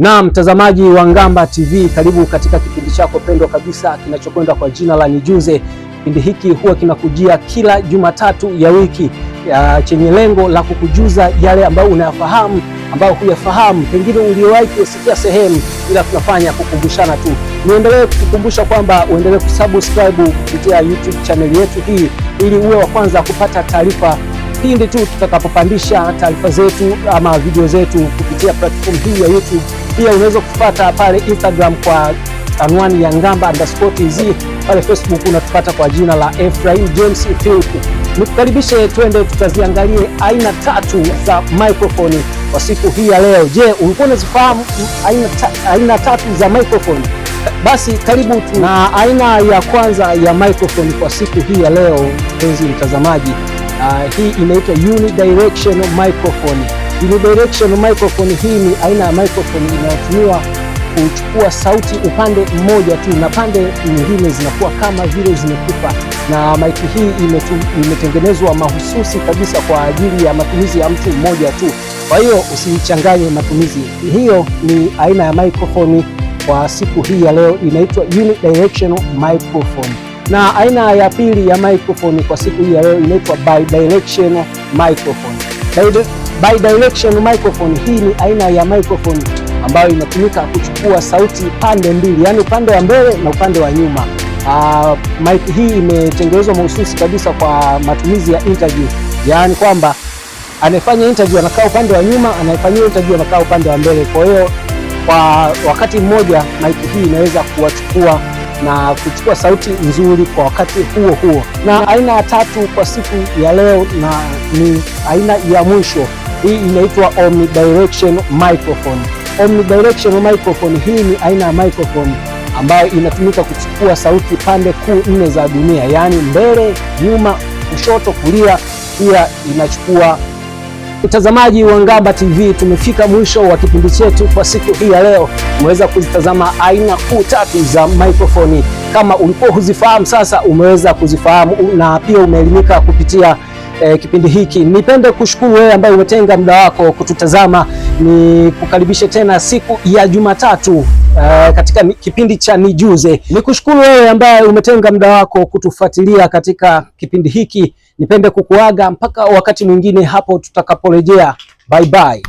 Na mtazamaji wa Ngamba TV, karibu katika kipindi chako pendwa kabisa kinachokwenda kwa jina la Nijuze. Kipindi hiki huwa kinakujia kila Jumatatu ya wiki chenye lengo la kukujuza yale ambayo unayafahamu, ambayo huyafahamu, pengine uliyowahi kusikia sehemu, ila tunafanya kukumbushana tu. Niendelee kukukumbusha kwamba uendelee kusubscribe kupitia YouTube channel yetu hii ili uwe wa kwanza kupata taarifa pindi tu tutakapopandisha taarifa zetu ama video zetu kupitia platform hii ya YouTube. Pia unaweza kupata pale Instagram kwa anwani ya Ngamba_TZ, pale Facebook unatupata kwa jina la Ephraim James Philip. Nikukaribishe twende tutaziangalie aina tatu za microphone kwa siku hii ya leo. Je, ulikuwa unazifahamu aina tatu za microphone? Basi karibu tu. Na aina ya kwanza ya microphone kwa siku hii ya leo, mpenzi mtazamaji, hii inaitwa unidirectional microphone. Unidirectional microphone hii ni aina ya microphone inayotumiwa kuchukua sauti upande mmoja tu na pande nyingine zinakuwa kama vile zimekufa, na mic hii imetengenezwa mahususi kabisa kwa ajili ya matumizi ya mtu mmoja tu. Kwa hiyo usichanganye matumizi. Hiyo ni aina ya microphone kwa siku hii ya leo, inaitwa unidirectional microphone. Na aina ya pili ya microphone kwa siku hii ya leo inaitwa bidirectional microphone. Bidirectional microphone hii ni aina ya microphone ambayo inatumika kuchukua sauti pande mbili, yani upande wa mbele na upande wa nyuma. Mic hii imetengenezwa mahususi kabisa kwa matumizi ya interview, yani kwamba anayefanya interview anakaa upande wa nyuma, anayefanyia interview anakaa upande wa mbele. Kwa hiyo kwa wakati mmoja mic hii inaweza kuwachukua na kuchukua sauti nzuri kwa wakati huo huo. Na aina ya tatu kwa siku ya leo na ni aina ya mwisho, hii inaitwa omnidirectional microphone. Omnidirectional microphone hii ni aina ya microphone ambayo inatumika kuchukua sauti pande kuu nne za dunia, yaani mbele, nyuma, kushoto, kulia, pia inachukua. Mtazamaji wa Ngamba TV, tumefika mwisho wa kipindi chetu kwa siku hii ya leo. Umeweza kuzitazama aina kuu tatu za microphone. Kama ulikuwa huzifahamu, sasa umeweza kuzifahamu na pia umeelimika kupitia kipindi hiki. Nipende kushukuru wewe ambaye umetenga muda wako kututazama. Ni kukaribishe tena siku ya Jumatatu katika kipindi cha Nijuze. Nikushukuru wewe ambaye umetenga muda wako kutufuatilia katika kipindi hiki. Nipende kukuaga mpaka wakati mwingine hapo tutakaporejea. Bye bye.